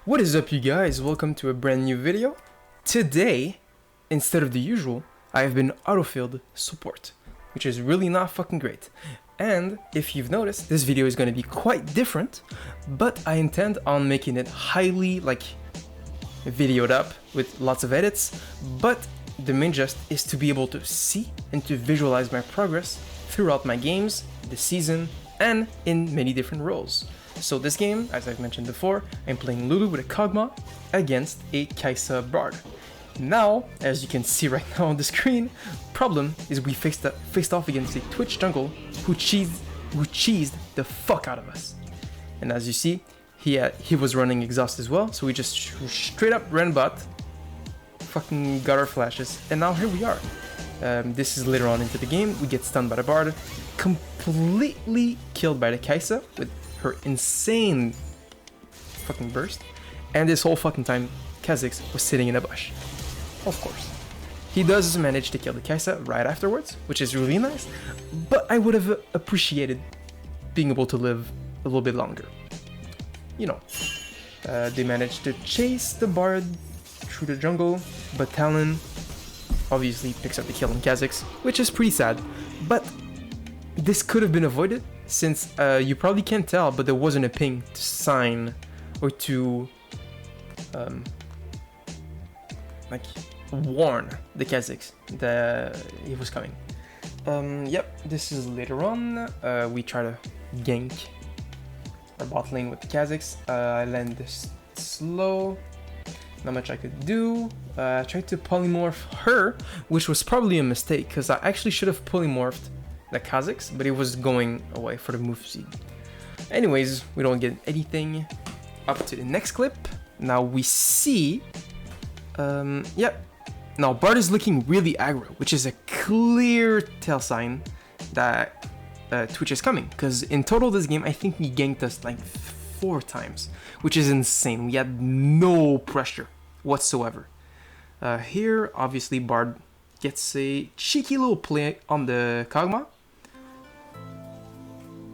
What is up, you guys? Welcome to a brand new video. Today, instead of the usual, I have been autofilled support, which is really not fucking great. And if you've noticed, this video is going to be quite different, but I intend on making it highly videoed up with lots of edits, but the main gist is to be able to see and to visualize my progress throughout my games, the season, and in many different roles. So this game, as I've mentioned before, I'm playing Lulu with a Kog'Maw against a Kai'Sa Bard. Now, as you can see right now on the screen, problem is we faced off against a Twitch jungle who cheesed the fuck out of us. And as you see, he was running exhaust as well, so we just straight up ran bot, fucking got our flashes, and now here we are. This is later on into the game. We get stunned by the Bard, completely killed by the Kai'Sa with her insane fucking burst, and this whole fucking time Kha'Zix was sitting in a bush. Of course. He does manage to kill the Kai'Sa right afterwards, which is really nice, but I would have appreciated being able to live a little bit longer. You know, they managed to chase the Bard through the jungle, but Talon obviously picks up the kill on Kha'Zix, which is pretty sad, but this could have been avoided since you probably can't tell, but there wasn't a ping to sign or to warn the Kha'Zix that he was coming. Yep, this is later on. We try to gank our bot lane with the Kha'Zix. I land this slow. Not much I could do. I tried to polymorph her, which was probably a mistake because I actually should have polymorphed the Kha'Zix, but it was going away for the move speed. Anyways, we don't get anything. Up to the next clip. Now we see, yep. Now Bard is looking really aggro, which is a clear tell sign that Twitch is coming. Because in total this game, I think he ganked us like 4 times, which is insane. We had no pressure whatsoever. Here, obviously, Bard gets a cheeky little play on the Kog'Maw.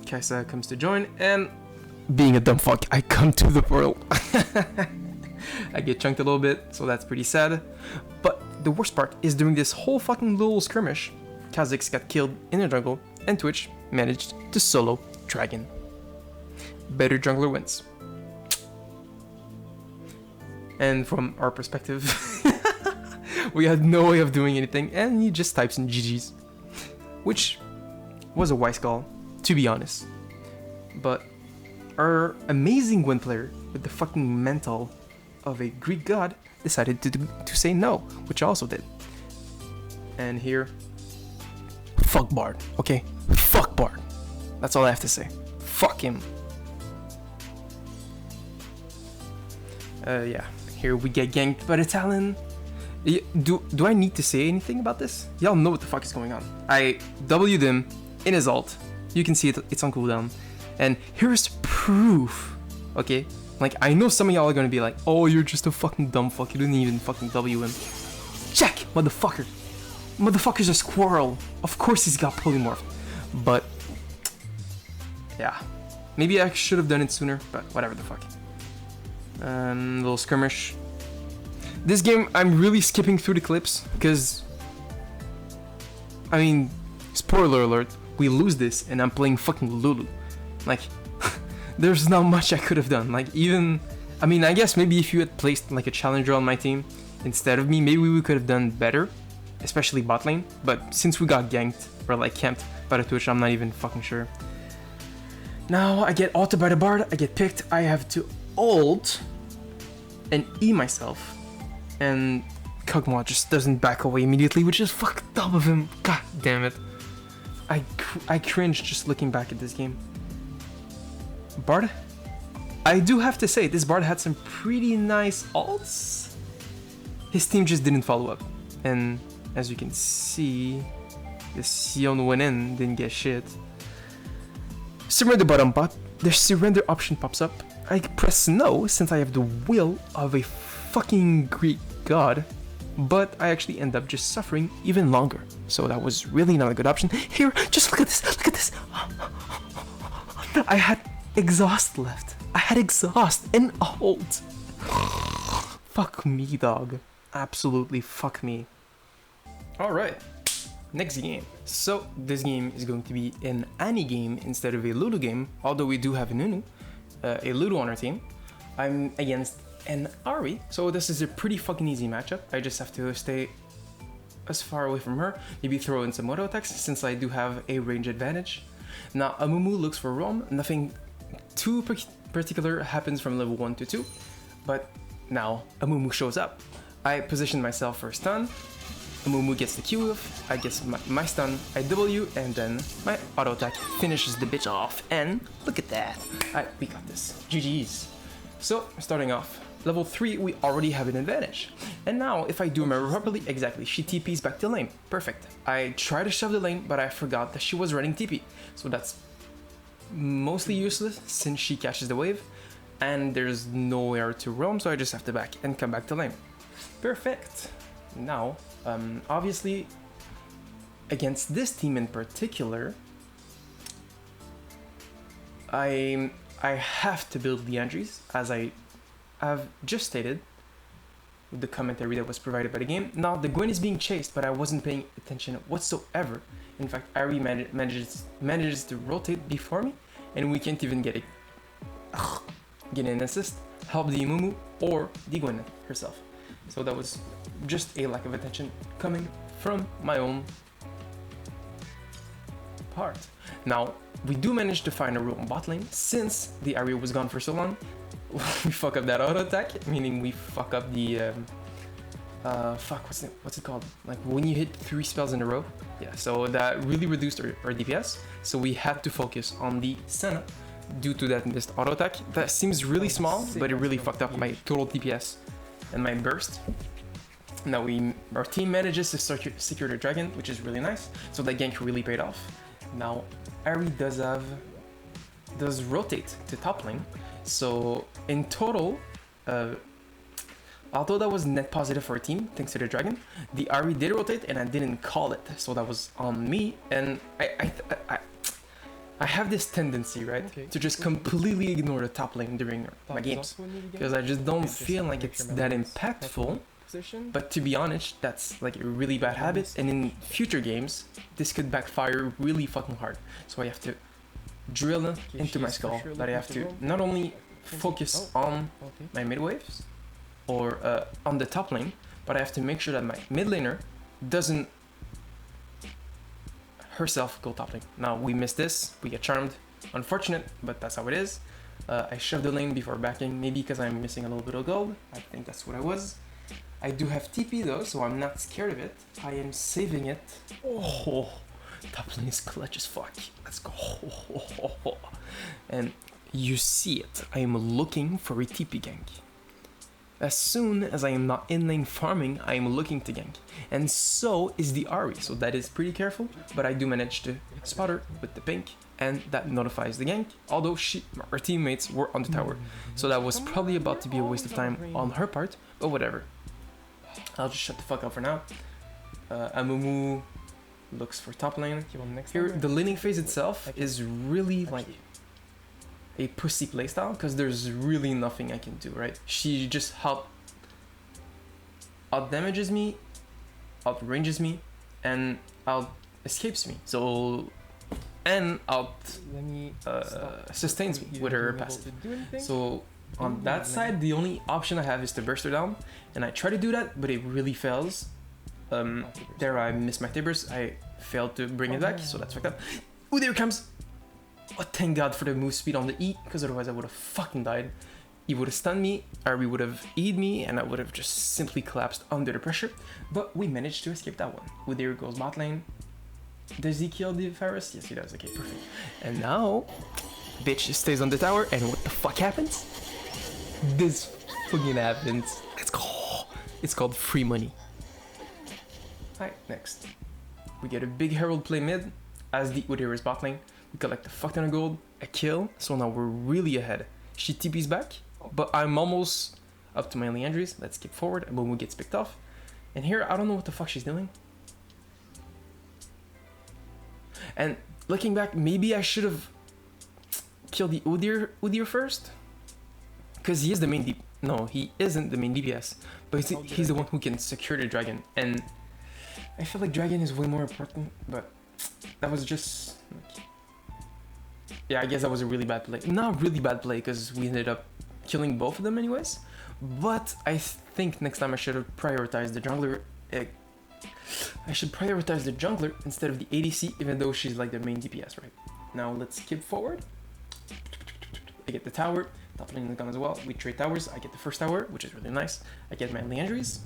Kai'Sa comes to join, and being a dumb fuck, I come to the portal. I get chunked a little bit, so that's pretty sad. But the worst part is during this whole fucking little skirmish, Kha'Zix got killed in the jungle, and Twitch managed to solo Dragon. Better jungler wins. And from our perspective, we had no way of doing anything, and he just types in GG's, which was a wise call, to be honest. But our amazing Gwen player with the fucking mental of a Greek god decided to say no, which I also did. And here, fuck Bard, okay? Fuck Bard. That's all I have to say. Fuck him. Yeah, here we get ganked by the Talon. Do I need to say anything about this? Y'all know what the fuck is going on. I W'd him in his ult. You can see it's on cooldown. And here's proof, okay? Like, I know some of y'all are gonna be like, oh, you're just a fucking dumb fuck. You didn't even fucking W him. Check, motherfucker. Motherfucker's a squirrel. Of course he's got polymorphed. But, yeah. Maybe I should have done it sooner, but whatever the fuck. Little skirmish. This game, I'm really skipping through the clips because, I mean, spoiler alert, we lose this and I'm playing fucking Lulu. Like, there's not much I could have done. Like, even, I mean, I guess maybe if you had placed like a challenger on my team instead of me, maybe we could have done better, especially bot lane. But since we got ganked or like camped by the Twitch, I'm not even fucking sure. Now I get ulted by the Bard, I get picked, I have to ult and E myself, and Kog'Maw just doesn't back away immediately, which is fucked up of him. God damn it. I cringe just looking back at this game. Bard, I do have to say, this Bard had some pretty nice ults. His team just didn't follow up. And as you can see, the Sion went in, didn't get shit. Surrender bottom bot. The surrender option pops up. I press no since I have the will of a fucking Greek god, but I actually end up just suffering even longer. So that was really not a good option. Here, just look at this, look at this. I had exhaust left. I had exhaust and ult. Fuck me, dog. Absolutely fuck me. Alright, next game. So, this game is going to be an Annie game instead of a Lulu game, although we do have a Nunu, a Lulu on our team. I'm against an Ari, so this is a pretty fucking easy matchup. I just have to stay as far away from her, maybe throw in some auto attacks since I do have a range advantage. Now, Amumu looks for roam, nothing too particular happens from level 1 to 2, but now Amumu shows up. I position myself for a stun, Amumu gets the Q off, I get my stun, I W, and then my auto attack finishes the bitch off, and look at that. We got this. GG's. So, starting off, level 3, we already have an advantage. And now, if I do remember properly, exactly, she TP's back to lane. Perfect. I try to shove the lane, but I forgot that she was running TP. So that's mostly useless since she catches the wave, and there's nowhere to roam, so I just have to back and come back to lane. Perfect. Now, obviously, against this team in particular, I have to build the entries, as I have just stated with the commentary that was provided by the game. Now, the Gwen is being chased, but I wasn't paying attention whatsoever. In fact, Ari manages to rotate before me, and we can't even get an assist, help the Amumu or the Gwen herself. So that was just a lack of attention coming from my own part. Now, we do manage to find a roam bot lane since the Ari was gone for so long. We fuck up that auto attack, meaning we fuck up the what's it called? Like when you hit 3 spells in a row. Yeah, so that really reduced our DPS. So we had to focus on the Senna due to that missed auto attack. That seems really small, but it really fucked up my total DPS and my burst. Now our team manages to secure the dragon, which is really nice. So that gank really paid off. Now Ari does rotate to top lane. So in total, although that was net positive for our team, thanks to the dragon, the Ari did rotate and I didn't call it, so that was on me. And I have this tendency, right, to just completely ignore the top lane during my games, because I just don't feel like it's that impactful. But to be honest, that's like a really bad habit, and in future games, this could backfire really fucking hard. So I have to drill into my skull that I have to not only focus on my mid waves or on the top lane, but I have to make sure that my mid laner doesn't herself go top lane. Now we miss this, we get charmed. Unfortunate, but that's how it is. I shoved the lane before backing, maybe because I'm missing a little bit of gold. I think that's what I was. I do have TP though, so I'm not scared of it. I am saving it. Oh, top lane is clutch as fuck. Let's go. And you see it. I am looking for a TP gank. As soon as I am not in lane farming, I am looking to gank. And so is the Ari, so that is pretty careful, but I do manage to spot her with the pink, and that notifies the gank, although her teammates were on the tower. So that was probably about to be a waste of time on her part, but whatever. I'll just shut the fuck up for now. Amumu looks for top lane. Here, the laning phase itself is really like a pussy playstyle, because there's really nothing I can do, right? She just out damages me, out ranges me, and out escapes me. So, and out sustains me with her passive. So on that side, the only option I have is to burst her down, and I try to do that, but it really fails. There I missed my Tibbers. I failed to bring it back, so that's fucked up. Oh, there it comes! Oh, thank God for the move speed on the E, because otherwise I would have fucking died. He would have stunned me, or we would have E'd me, and I would have just simply collapsed under the pressure. But we managed to escape that one. Oh, there goes bot lane. Does he kill the Varus? Yes, he does. Okay, perfect. And now, bitch stays on the tower, and what the fuck happens? This fucking happens. It's called free money. Alright, next. We get a big Herald play mid as the Udyr's bot lane. We collect a fuck ton of gold, a kill, so now we're really ahead. She TP's back, but I'm almost up to my Leandries. Let's skip forward, and Momo gets picked off. And here, I don't know what the fuck she's doing. And looking back, maybe I should have killed the Udyr first, because he is the main No, he isn't the main DPS, but he's the one who can secure the dragon. And I feel like dragon is way more important, but that was just... Yeah, I guess that was a really bad play. Not really bad play, because we ended up killing both of them anyways. But I think next time I should have prioritized the jungler. I should prioritize the jungler instead of the ADC, even though she's like the main DPS, right? Now let's skip forward. I get the tower, top lane the gun as well. We trade towers. I get the first tower, which is really nice. I get my Liandry's,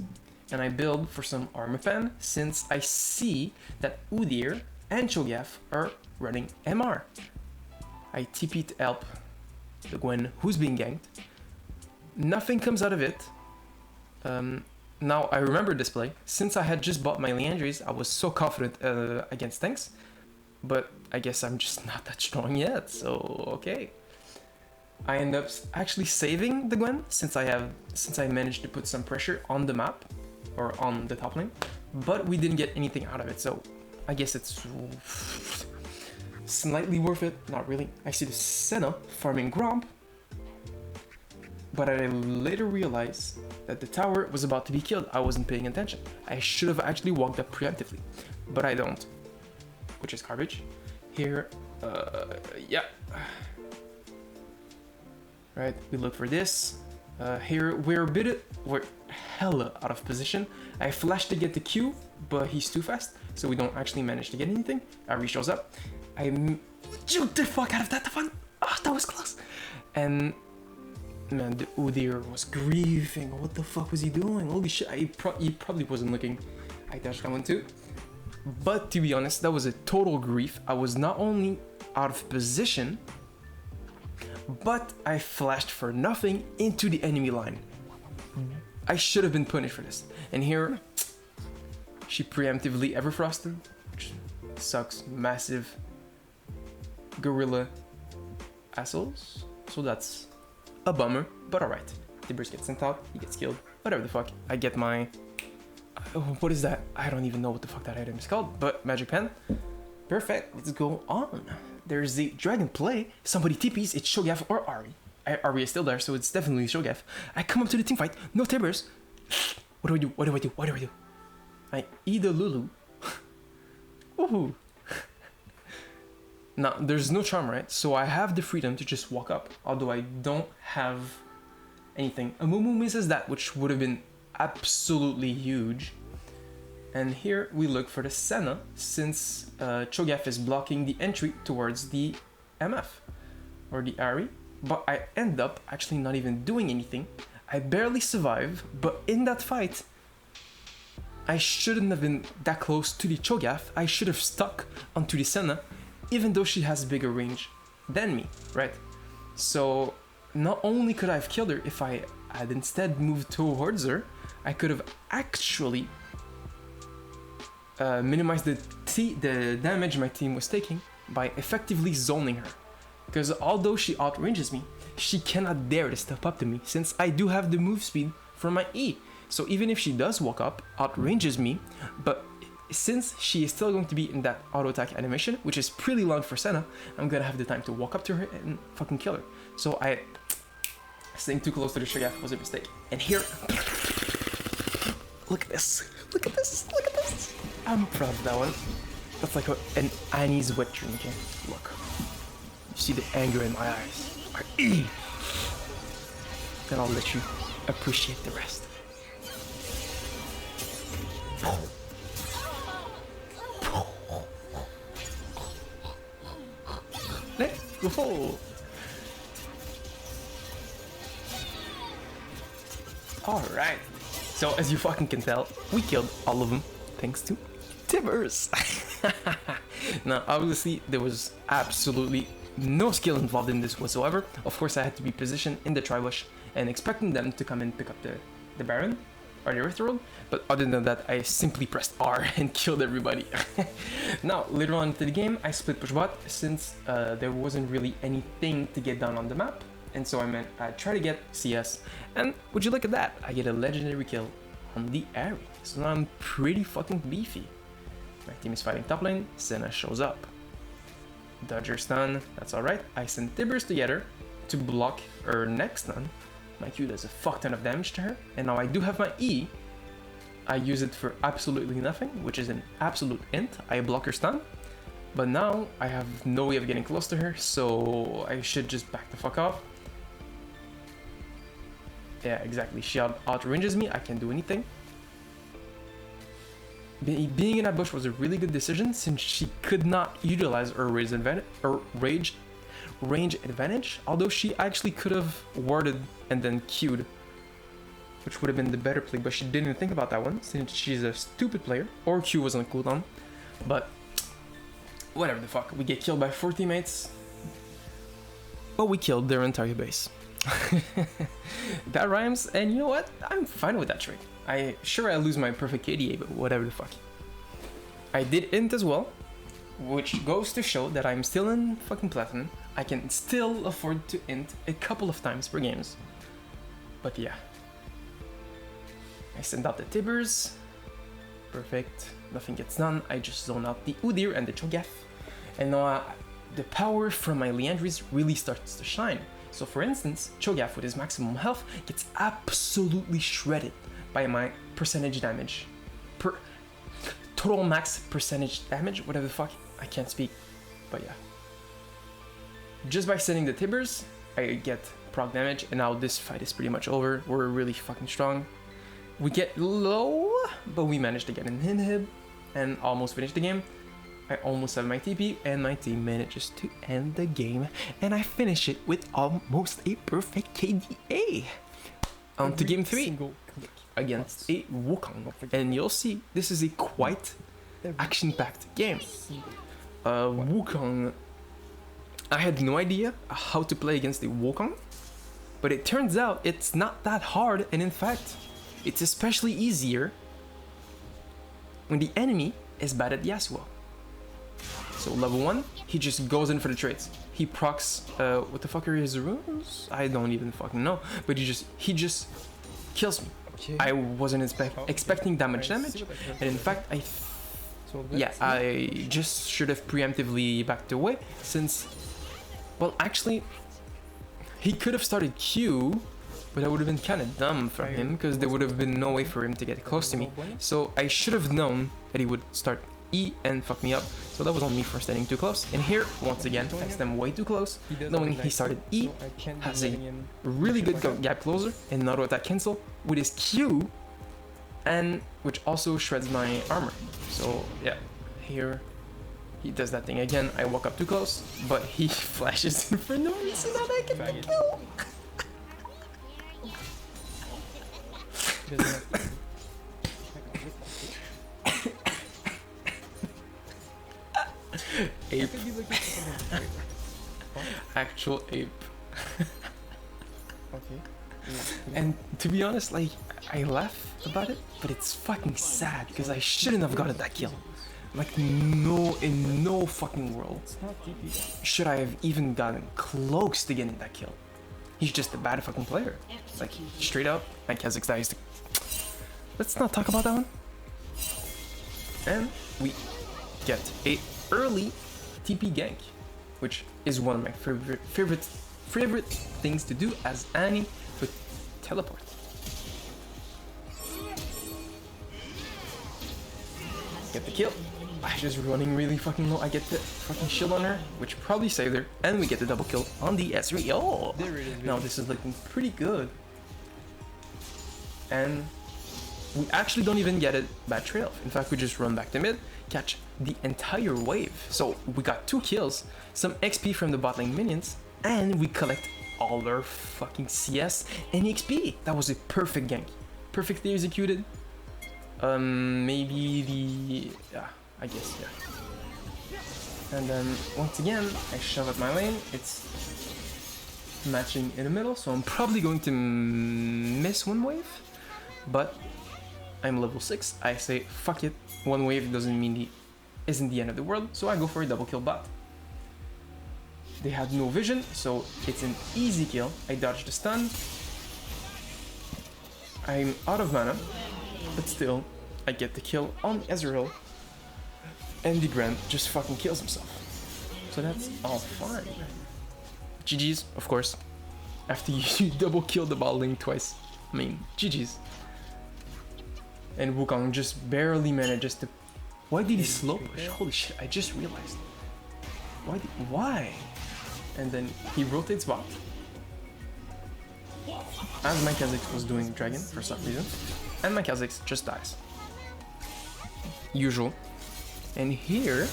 and I build for some armor fan since I see that Udyr and Cho'Gath are running MR. I TP to help the Gwen who's being ganked. Nothing comes out of it. Now I remember this play. Since I had just bought my Liandry's, I was so confident against tanks. But I guess I'm just not that strong yet, so okay. I end up actually saving the Gwen since I managed to put some pressure on the map or on the top lane, but we didn't get anything out of it, so I guess it's slightly worth it. Not really. I see the Senna farming Gromp, but I later realized that the tower was about to be killed. I wasn't paying attention. I should have actually walked up preemptively, but I don't, which is garbage. Here, yeah. Right, we look for this. Here, we're hella out of position. I flashed to get the Q, but he's too fast, so we don't actually manage to get anything. Ari shows up. I juked the fuck out of that one. Oh, that was close. And man, the Udyr was grieving. What the fuck was he doing? Holy shit, he probably wasn't looking. I touched that one too. But to be honest, that was a total grief. I was not only out of position, but I flashed for nothing into the enemy line. I should have been punished for this. And here, she preemptively Everfrosted, which sucks. Massive gorilla assholes. So that's a bummer, but alright. Tibbers gets sent out, he gets killed, whatever the fuck. I get my... what is that? I don't even know what the fuck that item is called, but Magic Pen. Perfect, let's go on. There's the Dragon play. Somebody TPs, it's Cho'Gath or Ahri. Ahri is still there, so it's definitely Cho'Gath. I come up to the team fight, no Tibbers. What do I do? What do I do? What do I do? I eat a Lulu. Woohoo. Now, there's no charm, right? So I have the freedom to just walk up, although I don't have anything. A Mumu misses that, which would have been absolutely huge. And here we look for the Senna, since Cho'Gath is blocking the entry towards the MF, or the Ahri. But I end up actually not even doing anything. I barely survive, but in that fight, I shouldn't have been that close to the Cho'Gath. I should have stuck onto the Senna, even though she has bigger range than me, right? So not only could I have killed her if I had instead moved towards her, I could have actually minimized the damage my team was taking by effectively zoning her. Because although she outranges me, she cannot dare to step up to me since I do have the move speed from my E. So even if she does walk up, outranges me, but since she is still going to be in that auto attack animation, which is pretty long for Senna, I'm gonna have the time to walk up to her and fucking kill her. So staying too close to the Cho'Gath was a mistake. And here, look at this, look at this, look at this. I'm proud of that one. That's like an Annie's wet dream, okay? Look, you see the anger in my eyes. Then I'll let you appreciate the rest. Let's go. Alright. So as you fucking can tell, we killed all of them thanks to Tibbers. Now obviously there was absolutely no skill involved in this whatsoever. Of course I had to be positioned in the Tribush and expecting them to come and pick up the Baron or the Erythral, but other than that I simply pressed R and killed everybody. Now later on into the game I split push bot since there wasn't really anything to get done on the map, and so I try to get CS, and would you look at that, I get a legendary kill on the Ahri. So now I'm pretty fucking beefy. My team is fighting top lane, Senna shows up. Dodger stun, that's alright. I send Tibbers together to block her next stun, My Q does a fuck ton of damage to her, and now I do have my E. I use it for absolutely nothing, which is an absolute int. I block her stun, but now I have no way of getting close to her, so I should just back the fuck off. Yeah, exactly. She outranges me. I can't do anything. Being in that bush was a really good decision since she could not utilize her range advantage, although she actually could have warded and then Q'd, which would have been the better play, but she didn't think about that one since she's a stupid player, or Q was on cooldown. But whatever the fuck, we get killed by 4 teammates, but we killed their entire base. That rhymes, and you know what? I'm fine with that trick. I lose my perfect KDA, but whatever the fuck. I did int as well, which goes to show that I'm still in fucking platinum. I can still afford to int a couple of times per games. But yeah. I send out the Tibbers. Perfect. Nothing gets done. I just zone out the Udyr and the Cho'Gath. And now the power from my Liandry's really starts to shine. So for instance, Cho'Gath with his maximum health gets absolutely shredded by my percentage damage. Total max percentage damage, whatever the fuck, I can't speak, but yeah. Just by sending the Tibbers, I get proc damage, and now this fight is pretty much over. We're really fucking strong. We get low, but we managed to get an inhib and almost finish the game. I almost have my TP, and my team manages to end the game, and I finish it with almost a perfect KDA. On to game 3 against a Wukong, and you'll see this is a quite action-packed game. Wukong, I had no idea how to play against the Wukong, but it turns out it's not that hard, and in fact, it's especially easier when the enemy is bad at Yasuo. So level 1, he just goes in for the trades. He procs, what the fuck are his runes? I don't even fucking know, but he just kills me. Okay. I wasn't expecting that much damage, and in fact, I just should have preemptively backed away since, well, actually, he could have started Q, but that would have been kind of dumb for him because there would have been no way for him to get close to me. So I should have known that he would start E and fuck me up. So that was on me for standing too close. And here, once again, I stand way too close, knowing he started E, has a really good gap closer, and an auto attack cancel with his Q, and which also shreds my armor. So yeah, here he does that thing again. I walk up too close, but he flashes in for no reason and I get the kill. Ape. Actual ape. Okay. And to be honest, like, I laugh about it, but it's fucking sad because I shouldn't have gotten that kill. Like, no, in no fucking world should I have even gotten close to getting that kill. He's just a bad fucking player. Like, straight up, my Kazakhstan is. Let's not talk about that one. And we get a early TP gank, which is one of my favorite things to do as Annie with teleport. Get the kill. I just running really fucking low. I get the fucking shield on her, which probably saved her, and we get the double kill on the S3. Oh, now this is looking pretty good. And we actually don't even get a bad trail. In fact, we just run back to mid, catch the entire wave. So we got 2 kills, some XP from the bot lane minions, and we collect all our fucking CS and XP. That was a perfect gank. Perfectly executed. Maybe the... yeah, I guess, yeah. And then, once again, I shove at my lane. It's matching in the middle, so I'm probably going to miss one wave. But I'm level 6. I say, fuck it. One wave doesn't mean isn't the end of the world, so I go for a double kill bot. They had no vision, so it's an easy kill. I dodge the stun. I'm out of mana, but still, I get the kill on Ezreal. And the Brand just fucking kills himself. So that's all fine. GG's, of course. after you double kill the bot lane twice. I mean, GG's. And Wukong just barely manages to... Why did he slow push? Holy shit, I just realized. Why? And then he rotates bot. As my Kha'Zix was doing dragon for some reason. And my Kha'Zix just dies. Usual. And here...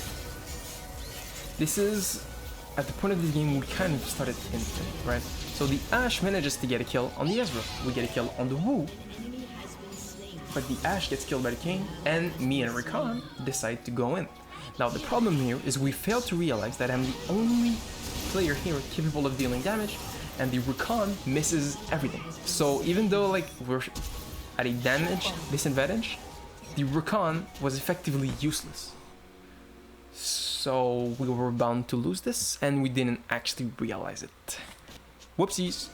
This is... At the point of the game, we kind of started instant, right? So the Ashe manages to get a kill on the Ezreal. We get a kill on the Wu. But the Ashe gets killed by the Kayn, and me and Rakan decide to go in. Now the problem here is we fail to realize that I'm the only player here capable of dealing damage, and the Rakan misses everything. So even though like we're at a damage disadvantage, the Rakan was effectively useless. So we were bound to lose this, and we didn't actually realize it. Whoopsies.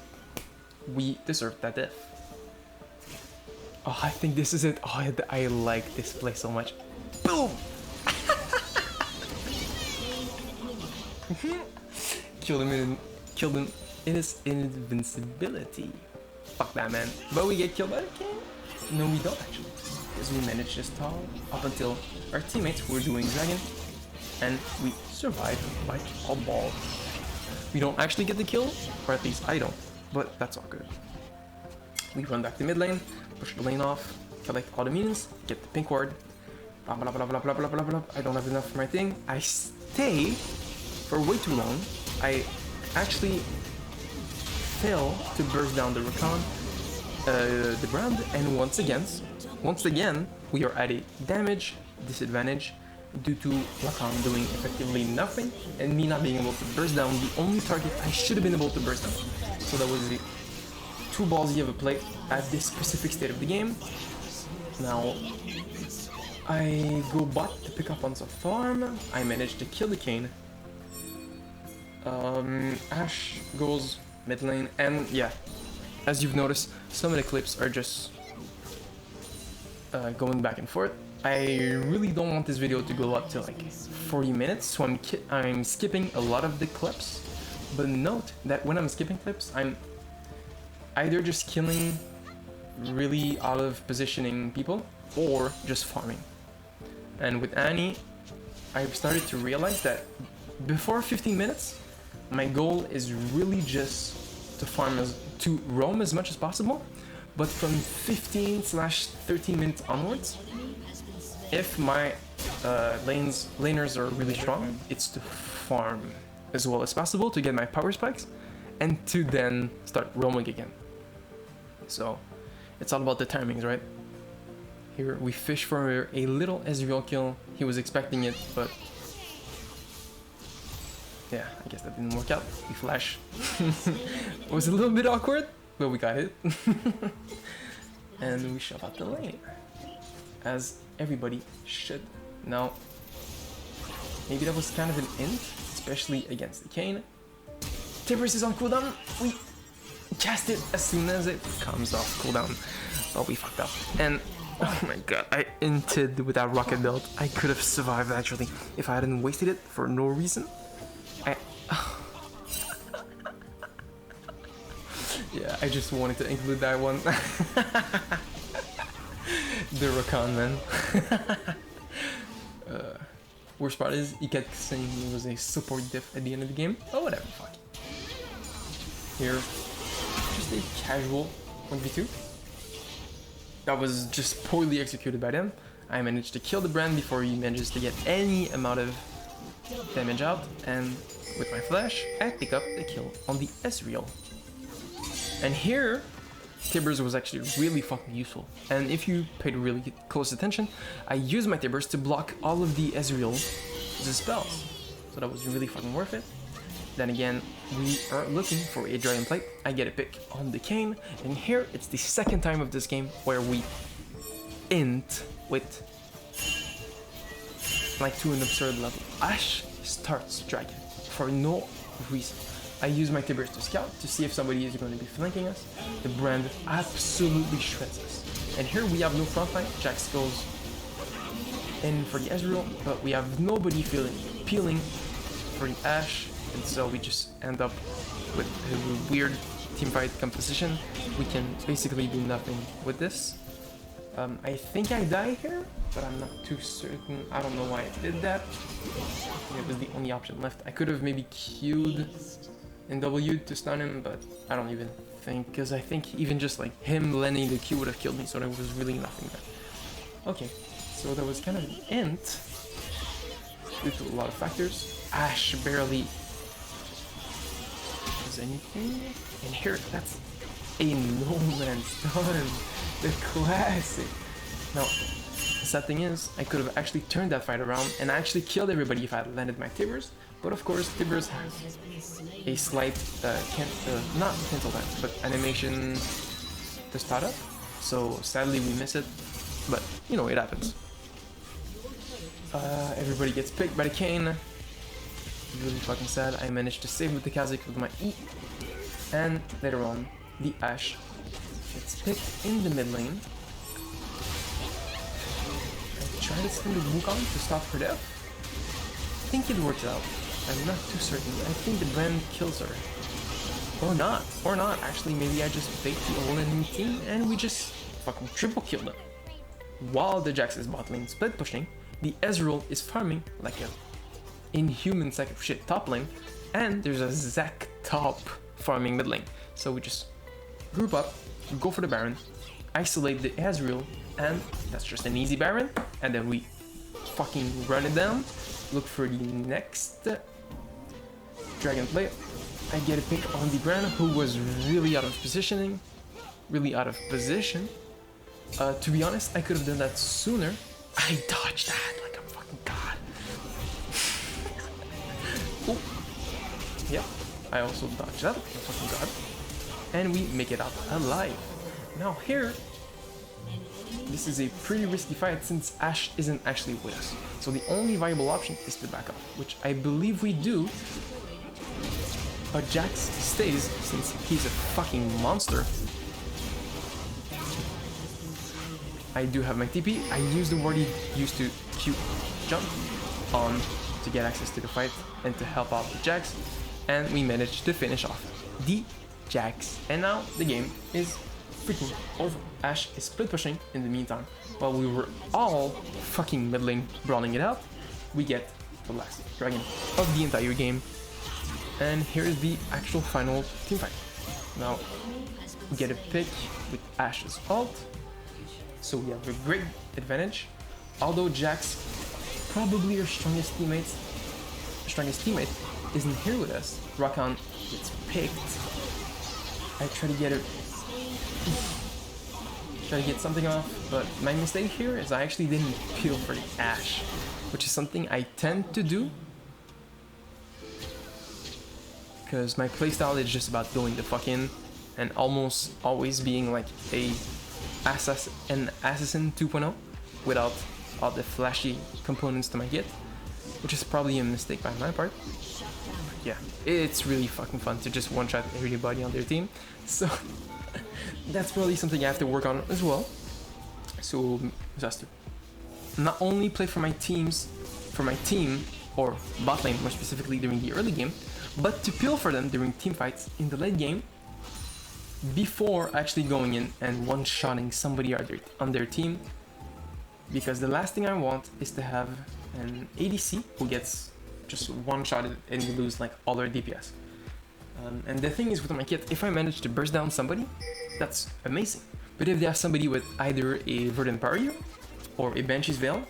We deserved that death. Oh, I think this is it. Oh, I like this play so much. Boom! Killed him in his invincibility. Fuck that, man. But we get killed by the king? No, we don't actually. Because we managed to stall up until our teammates were doing dragon. And we survived by all balls. We don't actually get the kill, or at least I don't. But that's all good. We run back to mid lane, push the lane off, collect all the minions, get the pink ward. Blah blah blah blah blah blah blah blah. I don't have enough for my thing. I stay for way too long. I actually fail to burst down the Rakan, the brand, and once again, we are at a damage disadvantage due to Rakan doing effectively nothing and me not being able to burst down the only target I should have been able to burst down. So that was too ballsy of a play at this specific state of the game. Now, I go bot to pick up on some farm. I managed to kill the Kayn. Ashe goes mid lane, and yeah, as you've noticed, some of the clips are just going back and forth. I really don't want this video to go up to like 40 minutes, so I'm skipping a lot of the clips. But note that when I'm skipping clips, I'm either just killing really out of positioning people or just farming. And with Annie, I've started to realize that before 15 minutes, my goal is really just to roam as much as possible. But from 15/13 minutes onwards, if my laners are really strong, it's to farm as well as possible to get my power spikes and to then start roaming again. So it's all about the timings, right? Here we fish for a little Ezreal kill. He was expecting it, but yeah, I guess that didn't work out. We flash. It was a little bit awkward, but we got it. And we shove out the lane, as everybody should. Now, maybe that was kind of an int, especially against the Kayn. Tibbers is on cooldown. We cast it as soon as it comes off cooldown. Oh, we fucked up. And oh my god, I inted with that rocket build. I could have survived actually if I hadn't wasted it for no reason. Yeah, I just wanted to include that one. The Rakan, man. Worst part is, he kept saying he was a support diff at the end of the game. Oh, whatever, fuck. Here, just a casual 1v2. That was just poorly executed by them. I managed to kill the brand before he manages to get any amount of damage out, and with my flash, I pick up the kill on the Ezreal. And here, Tibbers was actually really fucking useful. And if you paid really close attention, I used my Tibbers to block all of the Ezreal's spells. So that was really fucking worth it. Then again, we are looking for a Dragon Plate. I get a pick on the Kayn, and here it's the second time of this game where we int with like to an absurd level. Ashe starts Dragon for no reason. I use my Tibbers to scout to see if somebody is going to be flanking us. The brand absolutely shreds us. And here we have no frontline. Jax goes in for the Ezreal, but we have nobody peeling for the Ashe, and so we just end up with a weird teamfight composition, we can basically do nothing with this. I think I die here, but I'm not too certain. I don't know why I did that. It was the only option left. I could have maybe Q'd and W'd to stun him, but I don't even think, because I think even just like him landing the Q would have killed me, so there was really nothing there. Okay, so that was kind of an int due to a lot of factors. Ashe barely does anything. And here, that's a no man's done. The classic. Now, the sad thing is, I could have actually turned that fight around and actually killed everybody if I had landed my Tibbers. But of course, Tibbers has a slight, not cancel that, but animation to start up. So sadly we miss it, but you know, it happens. Everybody gets picked by the Kayn. Really fucking sad. I managed to save with the Kha'Zix with my E. And later on, the Ashe gets picked in the mid lane. I tried to send the Wukong to stop her death. I think it worked out. I'm not too certain. I think the Brand kills her. Or not. Or not. Actually, maybe I just faked the whole enemy team and we just fucking triple killed them. While the Jax is bot lane split pushing, the Ezreal is farming like a inhuman sack of shit top lane, and there's a Zac top farming mid lane. So we just group up, go for the Baron, isolate the Ezreal, and that's just an easy Baron, and then we fucking run it down, look for the next dragon play. I get a pick on the Brand, who was really out of positioning, really out of position. To be honest, I could have done that sooner. I dodged that like a fucking god. Oh. Yeah, I also dodged that like a fucking god. And we make it out alive. Now here, this is a pretty risky fight since Ashe isn't actually with us. So the only viable option is to back up, which I believe we do. But Jax stays since he's a fucking monster. I do have my TP. I use the ward he used to Q jump on to get access to the fight and to help out the Jax. And we managed to finish off the Jax. And now the game is freaking over. Ashe is split pushing in the meantime. While we were all fucking mid lane brawling it out, we get the last dragon of the entire game. And here's the actual final team fight. Now, we get a pick with Ashe's ult. So we have a great advantage. Although Jax, probably our strongest teammate isn't here with us. Rakan gets picked. I try to get something off, but my mistake here is I actually didn't peel for the Ashe, which is something I tend to do. Because my playstyle is just about going the fuck in and almost always being like an assassin 2.0 without all the flashy components to my kit, which is probably a mistake by my part. But yeah, it's really fucking fun to just one-shot everybody on their team, so that's probably something I have to work on as well. So just to not only play for my team or bot lane more specifically during the early game, but to peel for them during team fights in the late game before actually going in and one-shotting somebody on their team, because the last thing I want is to have an ADC who gets just one-shotted and you lose like all their DPS. And the thing is with my kit, if I manage to burst down somebody, that's amazing. But if they have somebody with either a Verdant Barrier or a Banshee's Veil,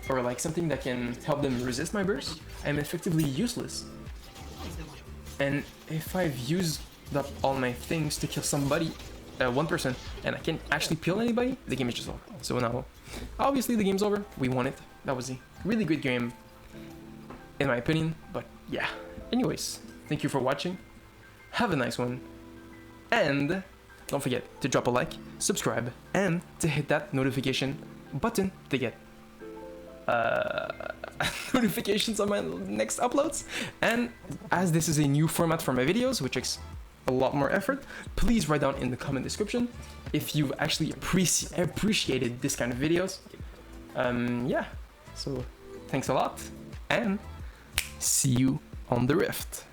or like something that can help them resist my burst, I'm effectively useless. And if I've used up all my things to kill somebody, one person, and I can't actually kill anybody, the game is just over. So now, obviously the game's over, we won it. That was a really good game, in my opinion, but yeah. Anyways, thank you for watching, have a nice one, and don't forget to drop a like, subscribe, and to hit that notification button to get notifications on my next uploads. And as this is a new format for my videos, which takes a lot more effort, please write down in the comment description if you've actually appreciated this kind of videos. Yeah, so thanks a lot and see you on the Rift.